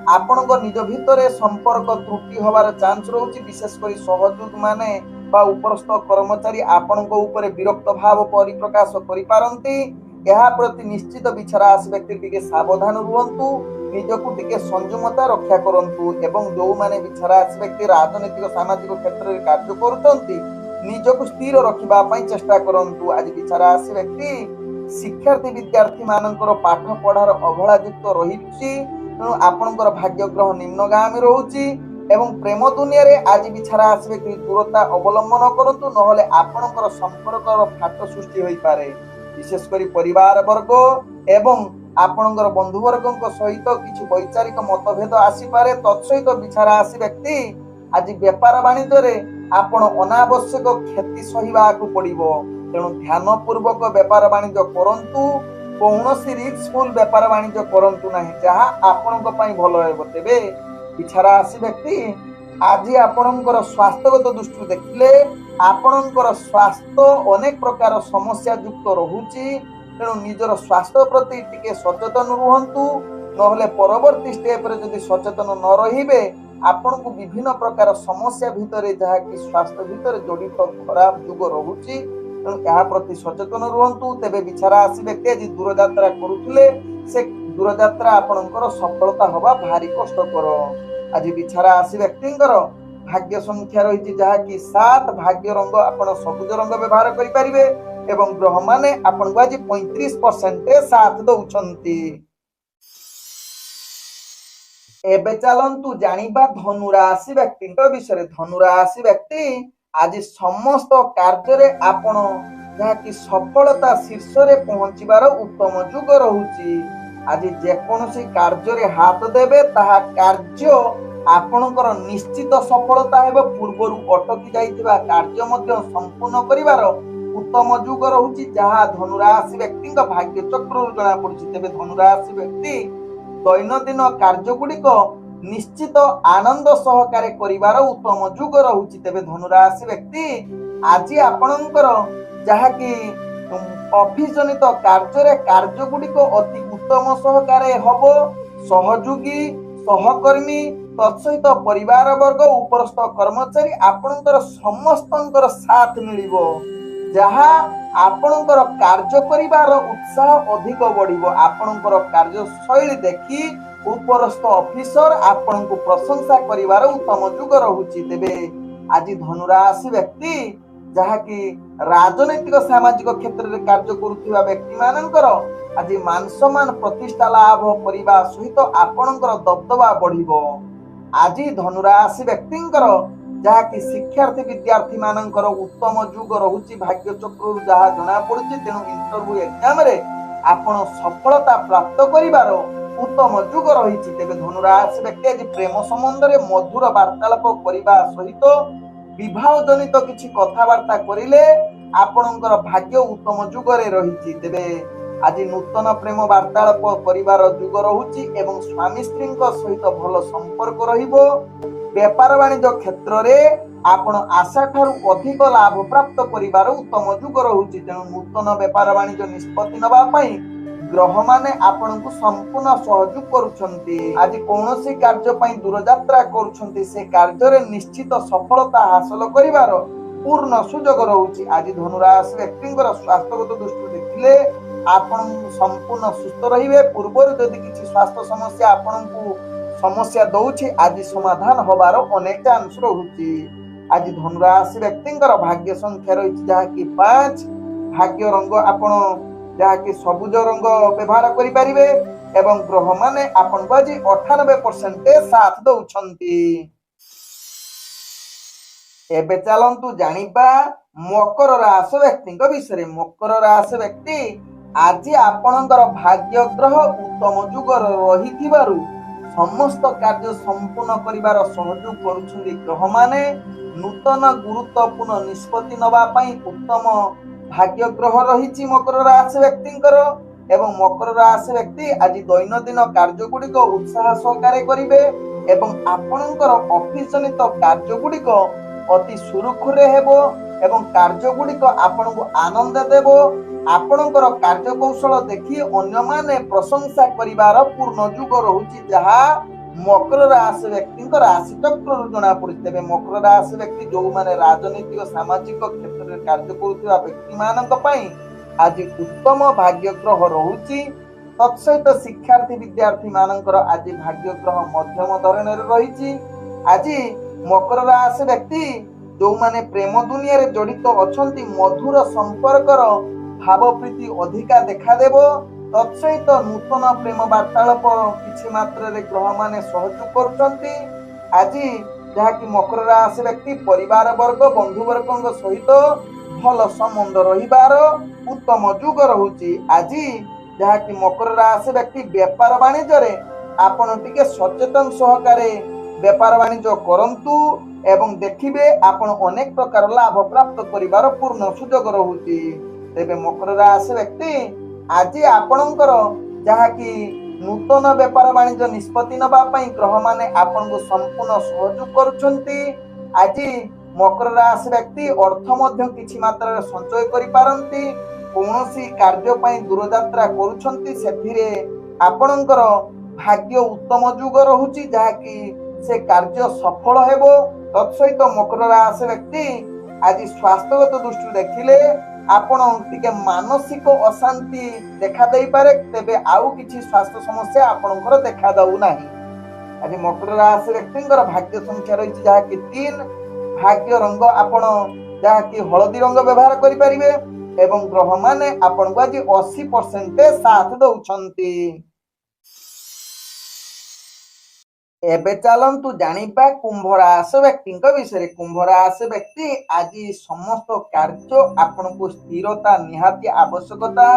आपणक निज भितरे संपर्क त्रुटि हबार चांस रहुछि। विशेष करी सहयोग माने बा उपरस्थ कर्मचारी आपणक ऊपर विरक्त भाव परिप्रकाश करि पारंती। यह प्रति निश्चित बिछा राशि व्यक्ति टिके सावधान रुहंतु, निजकु टिके संयमता रक्षा करंतु। एवं जो माने बिछा राशि व्यक्ति राजनीतिक सामाजिक क्षेत्र रे कार्य करूछंती निजकु स्थिर रखिबा पई चेष्टा करंतु। आज बिछा राशि व्यक्ति शिक्षार्थी विद्यार्थी मानकर पाठ पढ़ार अवहेला युक्त रहिछि। तेणु आपणकर भाग्य ग्रह निम्नगामी रहुछि एवं प्रेम दुनिया रे आज बिछा राशि व्यक्ति दूरता अवलंबन करंतु, नहले आपणकर संपर्कर फाट सृष्टि होई पारे। विशेष करी परिवार वर्ग एवं आपणकर बंधु वर्गक सहित किछि वैचारिक मतभेद आसी पारे। तत्सहित बिछा राशि व्यक्ति आज व्यापार वाणिज्य रे आपण अनावश्यक क्षति सहिबाकू पड़िबो। तेणु ध्यान पूर्वक व्यापार वाणिज्य करंतु, कौनसी रिस्कफुल व्यापार वाणिज्य करंतु नाही, जहा आपणक पई भलो हेबो। तेबे बिछा राशि व्यक्ति आज आपणकर स्वास्थ्यगत दृष्टि देखिले आपणकर स्वास्थ्य अनेक प्रकार समस्या युक्त रहुछि। तेणु निजर स्वास्थ्य प्रति टिके सचेतन रुहंतु, नहले परवर्ती स्टेप रे जदि सचेतन न रहिबे आपन को विभिन्न प्रकार समस्या भितरे जहा कि स्वास्थ्य भितरे जड़ित खराब युग रहुछि। तेणु यह प्रति सचेतन रुहंतु। तेबे बिछा राशि व्यक्ति आज दूरयात्रा करुथिले से दूरयात्रा आपणकर सफलता हवा भारी कष्टकर। आज बिछा राशि व्यक्तिंकर भाग्य संख्या रही जहा कि 7। भाग्य रंग आपण सबुज रंग व्यवहार करि परिबे एवं ग्रह माने आपण को आज 35% साथ दउछंती। एबे चलंतु जानिबा धनु राशि व्यक्ति विषय। धनु राशि व्यक्ति आज समस्त कार्य रे आपण जहा कि सफलता शीर्ष रे पहुंचीबार उत्तम युग रहुछि। आज जे कोनोसी कार्य रे हाथ देबे ताहा कार्य आपणकर निश्चित सफलता हेबो। पूर्वरु अटकी जाइथिबा कार्य मध्य संपूर्ण करिवार उत्तम युग रहुछि, जहा धनु राशि व्यक्तिक भाग्य चक्र जणा पडुछि। तेबे धनु राशि व्यक्ति दैनंदिन कार्य गुड़िक निश्चित आनंद सहकारे करिवार उत्तम युग रहुछि। तेबे धनु राशि व्यक्ति आज आपणकर जहा कि ऑफिस जनित कार्य रे कार्य गुड़िक अति उत्तम सहकारे हबो। सहयोगी सहकर्मी तत्सहित परिवार वर्ग उपरस्थ कर्मचारी आपणकर समस्तंकर साथ मिलिबो, जहा आपणकर कार्य करिवार उत्साह अधिक बढ़िबो। आपणकर कार्य शैली देखि उपरस्थ ऑफिसर आपण को प्रशंसा करिवार उत्तम युग रहुछि। तेबे आज धनु राशि व्यक्ति जहा कि राजनीतिक सामाजिक क्षेत्र रे कार्य करुथिबा व्यक्ति मानकर आज मान सम्मान प्रतिष्ठा लाभ करिबा सहित आपणकर दबदबा बढ़िबो। आज धनु राशि व्यक्तिंकर जहा कि शिक्षार्थी विद्यार्थी मानकर उत्तम युग रहुछि। भाग्य चक्र जहा जणा पडुछि। तेणु इंटरव्यू एग्जाम रे आपण सफलता प्राप्त करिवार उत्तम युग रहिछि। तेबे धनु राशि व्यक्ति आज प्रेम संबंध रे मधुर वार्तालाप करिबा सहित विवाह जनित किछि कथावार्ता करिले आपणकर भाग्य उत्तम युग रे रहिछि। तेबे आज नूतन प्रेम वार्तालाप करिवार युग रहुछि एवं स्वामी स्त्री सहित भल संपर्क रहिबो। व्यापार वाणिज्य क्षेत्र रे ଆପଣ ଆଶା ଠାରୁ ଅଧିକ ଲାଭ ପ୍ରାପ୍ତ କରିବାର ଉତ୍ତମ ଯୁଗ ରହୁଛି। ତେଣୁ ନୂତନ ବେପାର ବାଣିଜ୍ୟ ନିଷ୍ପତ୍ତି ନେବା ପାଇଁ ଗ୍ରହମାନେ ଆପଣଙ୍କୁ ସମ୍ପୂର୍ଣ୍ଣ ସହଯୋଗ କରୁଛନ୍ତି। ଆଜି କୌଣସି କାର୍ଯ୍ୟ ପାଇଁ ଦୂରଯାତ୍ରା କରୁଛନ୍ତି, ସେ କାର୍ଯ୍ୟରେ ନିଶ୍ଚିତ ସଫଳତା ହାସଲ କରିବାର ପୂର୍ଣ୍ଣ ସୁଯୋଗ ରହୁଛି। ଆଜି ଧନୁରାଶି ବ୍ୟକ୍ତିଙ୍କର ସ୍ୱାସ୍ଥ୍ୟଗତ ଦୃଷ୍ଟିରୁ ଦେଖିଲେ ଆପଣ ସମ୍ପୂର୍ଣ୍ଣ ସୁସ୍ଥ ରହିବେ। ପୂର୍ବରୁ ଯଦି କିଛି ସ୍ୱାସ୍ଥ୍ୟ ସମସ୍ୟା ଆପଣଙ୍କୁ ସମସ୍ୟା ଦଉଛି, ଆଜି ସମାଧାନ ହବାର ଅନେକ ଚାନ୍ସ ରହୁଛି। ଆଜି ଧନୁରାଶି ବ୍ୟକ୍ତିଙ୍କର ଭାଗ୍ୟ ସଂଖ୍ୟା ରହିଛି ଯାହାକି 5। ଭାଗ୍ୟ ରଙ୍ଗ ଆପଣ ଯାହାକି ସବୁଜ ରଙ୍ଗ ବ୍ୟବହାର କରିପାରିବେ ଏବଂ ଗ୍ରହମାନେ ଆପଣଙ୍କୁ ଆଜି 98% ସାଥ ଦଉଛନ୍ତି। ଏବେ ଚାଲନ୍ତୁ ଜାଣିବା ମକର ରାଶି ବ୍ୟକ୍ତିଙ୍କ ବିଷୟରେ। ମକର ରାଶି ବ୍ୟକ୍ତି ଆଜି ଆପଣଙ୍କର ଭାଗ୍ୟ ଗ୍ରହ ଉତ୍ତମ ଯୁଗରେ ରହିଥିବାରୁ ସମସ୍ତ କାର୍ଯ୍ୟ ସମ୍ପୂର୍ଣ୍ଣ କରିବାର ସହଯୋଗ କରୁଛନ୍ତି। ଗ୍ରହମାନେ ନୂତନ ଗୁରୁତ୍ୱପୂର୍ଣ୍ଣ ନିଷ୍ପତ୍ତି ନେବା ପାଇଁ ଉତ୍ତମ ଭାଗ୍ୟ ଗ୍ରହ ରହିଛି ମକର ରାଶି ବ୍ୟକ୍ତିଙ୍କର। ଏବଂ ମକର ରାଶି ବ୍ୟକ୍ତି ଆଜି ଦୈନନ୍ଦିନ କାର୍ଯ୍ୟ ଗୁଡ଼ିକ ଉତ୍ସାହ ସହକାରେ କରିବେ ଏବଂ ଆପଣଙ୍କର ଅଫିସ ଜନିତ କାର୍ଯ୍ୟ ଗୁଡ଼ିକ ଅତି ସୁରୁଖୁରୁରେ ହେବ ଏବଂ କାର୍ଯ୍ୟ ଗୁଡ଼ିକ ଆପଣଙ୍କୁ ଆନନ୍ଦ ଦେବ। ଆପଣଙ୍କର କାର୍ଯ୍ୟ କୌଶଳ ଦେଖି ଅନ୍ୟମାନେ ପ୍ରଶଂସା କରିବାର ପୂର୍ଣ୍ଣ ଯୁଗ ରହୁଛି, ଯାହା ମକର ରାଶି ବ୍ୟକ୍ତିଙ୍କ ରାଶି ଚକ୍ରରୁ ଜଣା ପଡୁଛି। ତେବେ ମକର ରାଶି ବ୍ୟକ୍ତି ଯୋଉମାନେ ରାଜନୈତିକ ସାମାଜିକ କ୍ଷେତ୍ରରେ କାର୍ଯ୍ୟ କରୁଥିବା ବ୍ୟକ୍ତି ମାନଙ୍କ ପାଇଁ ଆଜି ଉତ୍ତମ ଭାଗ୍ୟ ଗ୍ରହ ରହୁଛି। ତତ୍ସହିତ ଶିକ୍ଷାର୍ଥୀ ବିଦ୍ୟାର୍ଥୀ ମାନଙ୍କର ଆଜି ଭାଗ୍ୟ ଗ୍ରହ ମଧ୍ୟମ ଧରଣରେ ରହିଛି। ଆଜି ମକର ରାଶି ବ୍ୟକ୍ତି ଯୋଉମାନେ ପ୍ରେମ ଦୁନିଆରେ ଜଡିତ ଅଛନ୍ତି, ମଧୁର ସମ୍ପର୍କର ଭାବ ପ୍ରୀତି ଅଧିକା ଦେଖାଦେବ। ତତ୍ସହିତ ନୂତନ ପ୍ରେମ ବାର୍ତ୍ତାଳାପ କିଛି ମାତ୍ରାରେ ଗ୍ରହମାନେ ସହଯୋଗ କରୁଛନ୍ତି। ଆଜି ଯାହାକି ମକର ରାଶି ବ୍ୟକ୍ତି ପରିବାର ବର୍ଗ ବନ୍ଧୁ ବର୍ଗଙ୍କ ସହିତ ଭଲ ସମ୍ବନ୍ଧ ରହିବାର ଉତ୍ତମ ଯୁଗ ରହୁଛି। ଆଜି ଯାହାକି ମକର ରାଶି ବ୍ୟକ୍ତି ବେପାର ବାଣିଜ୍ୟରେ ଆପଣ ଟିକେ ସଚେତନ ସହକାରେ ବେପାର ବାଣିଜ୍ୟ କରନ୍ତୁ ଏବଂ ଦେଖିବେ ଆପଣ ଅନେକ ପ୍ରକାର ଲାଭ ପ୍ରାପ୍ତ କରିବାର ପୂର୍ଣ୍ଣ ସୁଯୋଗ ରହୁଛି। ତେବେ ମକର ରାଶି ବ୍ୟକ୍ତି ଆଜି ଆପଣଙ୍କର ଯାହାକି ନୂତନ ବେପାର ବାଣିଜ୍ୟ ନିଷ୍ପତ୍ତି ନେବା ପାଇଁ ଗ୍ରହମାନେ ଆପଣଙ୍କୁ ସମ୍ପୂର୍ଣ୍ଣ ସହଯୋଗ କରୁଛନ୍ତି। ଆଜି ମକର ରାଶି ବ୍ୟକ୍ତି ଅର୍ଥ ମଧ୍ୟ କିଛି ମାତ୍ରାରେ ସଞ୍ଚୟ କରିପାରନ୍ତି। କୌଣସି କାର୍ଯ୍ୟ ପାଇଁ ଦୂରଯାତ୍ରା କରୁଛନ୍ତି, ସେଥିରେ ଆପଣଙ୍କର ଭାଗ୍ୟ ଉତ୍ତମ ଯୁଗ ରହୁଛି, ଯାହାକି ସେ କାର୍ଯ୍ୟ ସଫଳ ହେବ। ତତ୍ସହିତ ମକର ରାଶି ବ୍ୟକ୍ତି ଆଜି ସ୍ୱାସ୍ଥ୍ୟଗତ ଦୃଷ୍ଟିରୁ ଦେଖିଲେ ଆପଣ ଟିକେ ମାନସିକ ଅଶାନ୍ତି ଦେଖା ଦେଇପାରେ, ତେବେ ଆଉ କିଛି ସ୍ୱାସ୍ଥ୍ୟ ସମସ୍ୟା ଆପଣଙ୍କର ଦେଖା ଦଉନାହିଁ। ଆଜି ମକର ରାଶି ବ୍ୟକ୍ତିଙ୍କର ଭାଗ୍ୟ ସଂଖ୍ୟା ରହିଛି ଯାହାକି 3। ଭାଗ୍ୟ ରଙ୍ଗ ଆପଣ ଯାହାକି ହଳଦୀ ରଙ୍ଗ ବ୍ୟବହାର କରିପାରିବେ ଏବଂ ଗ୍ରହମାନେ ଆପଣଙ୍କୁ ଆଜି 80% ସାଥ ଦଉଛନ୍ତି। ଏବେ ଚାଲନ୍ତୁ ଜାଣିବା କୁମ୍ଭ ରାଶି ବ୍ୟକ୍ତିଙ୍କ ବିଷୟରେ। କୁମ୍ଭ ରାଶି ବ୍ୟକ୍ତି ଆଜି ସମସ୍ତ କାର୍ଯ୍ୟ ଆପଣଙ୍କୁ ସ୍ଥିରତା ନିହାତି ଆବଶ୍ୟକତା।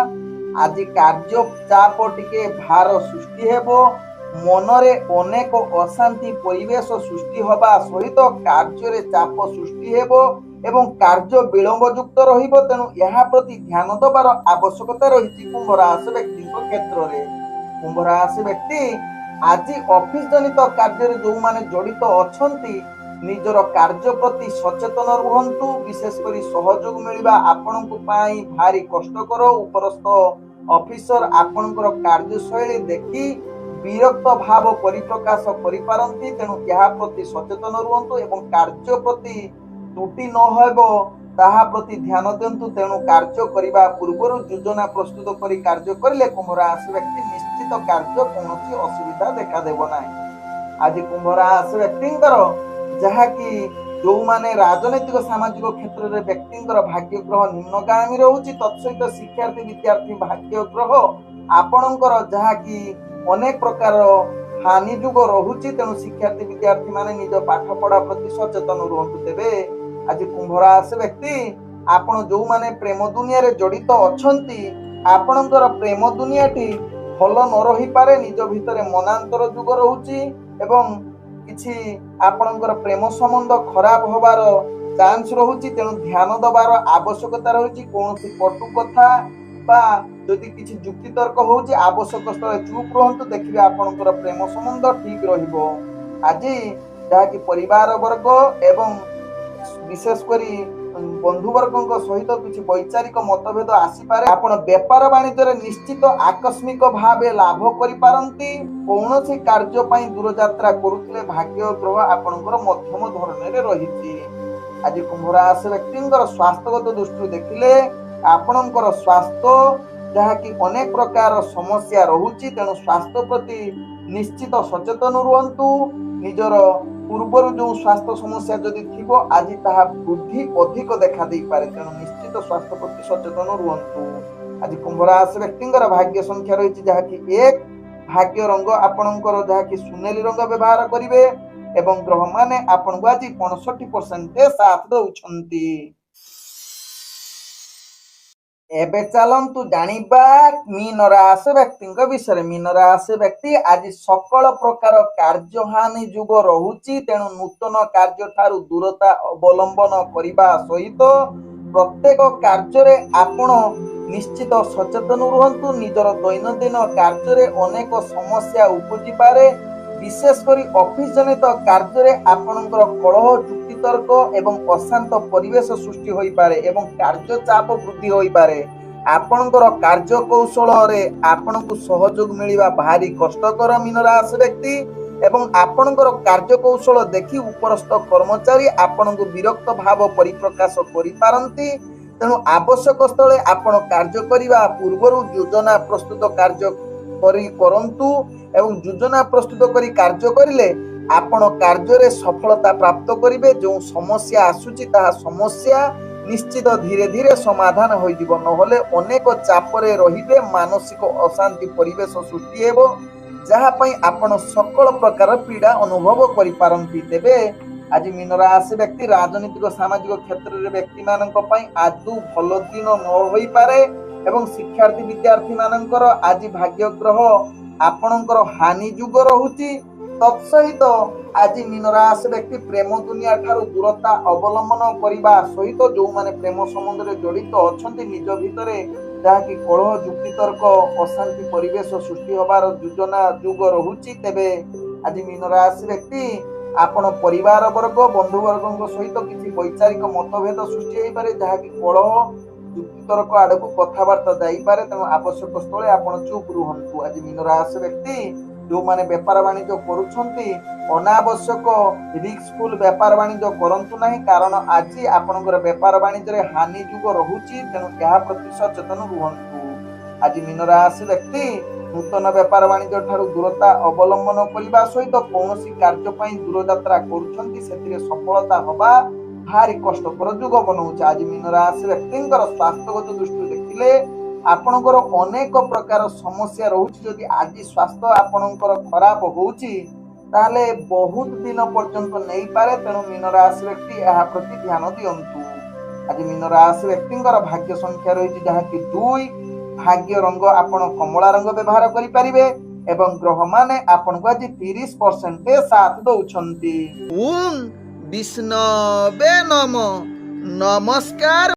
ଆଜି କାର୍ଯ୍ୟ ଚାପ ଟିକେ ଭାର ସୃଷ୍ଟି ହେବ। ମନରେ ଅନେକ ଅଶାନ୍ତି ପରିବେଶ ସୃଷ୍ଟି ହେବା ସହିତ କାର୍ଯ୍ୟରେ ଚାପ ସୃଷ୍ଟି ହେବ ଏବଂ କାର୍ଯ୍ୟ ବିଳମ୍ବ ଯୁକ୍ତ ରହିବ। ତେଣୁ ଏହା ପ୍ରତି ଧ୍ୟାନ ଦେବାର ଆବଶ୍ୟକତା ରହିଛି କୁମ୍ଭ ରାଶି ବ୍ୟକ୍ତିଙ୍କ କ୍ଷେତ୍ରରେ। କୁମ୍ଭ ରାଶି ବ୍ୟକ୍ତି ଆଜି ଅଫିସ ଜନିତ କାର୍ଯ୍ୟରେ ଯୋଉମାନେ ଜଡିତ ଅଛନ୍ତି, ନିଜର କାର୍ଯ୍ୟ ପ୍ରତି ସଚେତନ ରୁହନ୍ତୁ। ବିଶେଷ କରି ସହଯୋଗ ମିଳିବା ଆପଣଙ୍କ ପାଇଁ ଭାରି କଷ୍ଟକର। ଉପରସ୍ଥ ଅଫିସର ଆପଣଙ୍କର କାର୍ଯ୍ୟଶୈଳୀ ଦେଖି ବିରକ୍ତ ଭାବ ପରିପ୍ରକାଶ କରିପାରନ୍ତି। ତେଣୁ ଏହା ପ୍ରତି ସଚେତନ ରୁହନ୍ତୁ ଏବଂ କାର୍ଯ୍ୟ ପ୍ରତି ତ୍ରୁଟି ନ ହେବ ତାହା ପ୍ରତି ଧ୍ୟାନ ଦିଅନ୍ତୁ। ତେଣୁ କାର୍ଯ୍ୟ କରିବା ପୂର୍ବରୁ ଯୋଜନା ପ୍ରସ୍ତୁତ କରି କାର୍ଯ୍ୟ କରିଲେ କୁମ୍ଭ ରାଶି ବ୍ୟକ୍ତି ନିଶ୍ଚିତ କାର୍ଯ୍ୟ କୌଣସି ଅସୁବିଧା ଦେଖାଦେବ ନାହିଁ। ଆଜି କୁମ୍ଭ ରାଶି ବ୍ୟକ୍ତିଙ୍କର ଯାହାକି ଯୋଉମାନେ ରାଜନୈତିକ ସାମାଜିକ କ୍ଷେତ୍ରରେ ବ୍ୟକ୍ତିଙ୍କର ଭାଗ୍ୟ ଗ୍ରହ ନିମ୍ନଗାମୀ ରହୁଛି, ତତ୍ସହିତ ଶିକ୍ଷାର୍ଥୀ ବିଦ୍ୟାର୍ଥୀ ଭାଗ୍ୟ ଗ୍ରହ ଆପଣଙ୍କର ଯାହାକି ଅନେକ ପ୍ରକାର ହାନି ଯୁଗ ରହୁଛି। ତେଣୁ ଶିକ୍ଷାର୍ଥୀ ବିଦ୍ୟାର୍ଥୀ ମାନେ ନିଜ ପାଠ ପଢା ପ୍ରତି ସଚେତନ ରୁହନ୍ତୁ। ତେବେ ଆଜି କୁମ୍ଭ ରାଶି ବ୍ୟକ୍ତି ଆପଣ ଯୋଉମାନେ ପ୍ରେମ ଦୁନିଆରେ ଜଡିତ ଅଛନ୍ତି, ଆପଣଙ୍କର ପ୍ରେମ ଦୁନିଆଟି ଭଲ ନ ରହିପାରେ। ନିଜ ଭିତରେ ମନାନ୍ତର ଯୁଗ ରହୁଛି ଏବଂ କିଛି ଆପଣଙ୍କର ପ୍ରେମ ସମ୍ବନ୍ଧ ଖରାପ ହବାର ଚାନ୍ସ ରହୁଛି। ତେଣୁ ଧ୍ୟାନ ଦେବାର ଆବଶ୍ୟକତା ରହିଛି। କୌଣସି କଟୁ କଥା ବା ଯଦି କିଛି ଯୁକ୍ତି ତର୍କ ହଉଛି, ଆବଶ୍ୟକ ସ୍ଥଳେ ଚୁପ୍ ରୁହନ୍ତୁ, ଦେଖିବେ ଆପଣଙ୍କର ପ୍ରେମ ସମ୍ବନ୍ଧ ଠିକ ରହିବ। ଆଜି ଯାହାକି ପରିବାର ବର୍ଗ ଏବଂ विशेष करी बंधुवर्गों सहित किसी वैचारिक मतभेद आसीपारे। आपण व्यापार वाणिज्य निश्चित आकस्मिक भाव लाभ करिपारंती। कौनसी कार्य पई दूर यात्रा करुथिले भाग्य ग्रह आपणकर मध्यम धरणे रहिछि। आज कुंभ राशि व्यक्तिंकर स्वास्थ्यगत दृष्टि देखिले आपणकर स्वास्थ्य जहाँकि अनेक प्रकार समस्या रहुछि, तेणु स्वास्थ्य प्रति निश्चित सचेतन रुहंतु। निजर पूर्वर जो स्वास्थ्य समस्या जदि थिबो आज ताहा वृद्धि अधिक देखा दे पारे, तेणु निश्चित स्वास्थ्य प्रति सचेतन रुहंतु। आज कुंभ राशि व्यक्तिंकर भाग्य संख्या रही जहाँकि 1, भाग्य रंग आपणकर जहाँकि सुनेली रंग व्यवहार करिवे एवं ग्रह माने आपन आज 65% साथ दउछंती। एबे चलंतु जानिबा मीन राशि व्यक्ति विषय। मीन राशि व्यक्ति आज सकल प्रकार कार्य हानि जुग रहुची, तेणु नूतन कार्य ठारू दूरता अवलंबन करने सहित प्रत्येक कार्य आपण निश्चित सचेतन रुहंतु। निजर दैनंदिन कार्य अनेक समस्या उपजी पारे, विशेषकर ऑफिस जनित कार्य आपणकर कलह युक्तितर्क एवं अशांत परिवेश सृष्टि होई पारे एवं कार्य चाप वृद्धि होई पारे। आपणकर कार्य कौशल रे आपणकु सहयोग मिलिबा भारी कष्टकर मीन राशि व्यक्ति एवं आपणकर कार्य कौशल देखि उपरस्थ कर्मचारी आपणकु विरक्त भाव परिप्रकाश करि पारंती। तेणु आवश्यक स्थले आपण कार्य करिबा पूर्वरु योजना प्रस्तुत कार्य करंतु एवं योजना प्रस्तुत करी कार्य करिले आपण कार्य रे सफलता प्राप्त करिवे। जो समस्या आसुची ताहा समस्या निश्चित धीरे धीरे समाधान हो जिवो, नहले अनेक चापरे रहिबे, मानसिक अशांति परिवेश सृष्टि हेबो, जहा पई आपण सकल प्रकार पीड़ा अनुभव करि पारंती। तेबे आज मीन राशि व्यक्ति राजनीतिक सामाजिक क्षेत्र रे व्यक्ति मानक पई आदु भलो दिन न होई पारे एवं शिक्षार्थी विद्यार्थी मानकर आज भाग्य ग्रह आपणकर हानि जुग रहुची। तत्सहित आज मीन राशि व्यक्ति प्रेम दुनिया ठारू दूरता अवलंबन करने सहित जो माने प्रेम संबंध में जड़ित अछंती निज भितरे जहाँकि कलह युक्तितर्क अशांति परिवेश सृष्टि होबार योजना जुग रहुची। तेबे आज मीन राशि व्यक्ति आपण परिवार वर्ग बंधु वर्ग सहित किसी वैचारिक मतभेद सृष्टि हो पारे, जहाँकि कलह युक्तितर्क आड़ को कथबार्ता जाइपारे, तेणु आवश्यक स्थले आपण चुप रुहंतु। आज मीन राशि व्यक्ति जो माने व्यापार वाणिज्य करुछंती अनावश्यक रिस्कफुल व्यापार वाणिज्य करंतु नहीं, कारण आज आपनकर व्यापार वाणिज्य हानि जुग रहुची, तेणु यह प्रति सचेतन रुहंतु। आज मीन राशि व्यक्ति नूतन व्यापार वाणिज्य ठारू दूरता अवलंबन करने सहित कौन कार्य दूर यात्रा करुछंती सेतिरे सफलता होबा भारी कष्टकर जुग बनाऊँ। आज मीन राशि व्यक्तिंकर स्वास्थ्यगत दृष्टि देखिले आपणकर अनेक प्रकार समस्या रहुछि। जदि आज स्वास्थ्य आपणकर खराब होउछि ताहले बहुत दिन पर्यंत नहीं पारे, तेणु मीन राशि व्यक्ति यह प्रति ध्यान दियंतु। आज मीन राशि व्यक्तिंकर भाग्य संख्या रही जहाँकि 2, भाग्य रंग आपण कमला रंग व्यवहार करि परिबे एवं ग्रह माने आपण को आज 30% साथ दउछंती। ओम विष्णवे नमः। नमस्कार।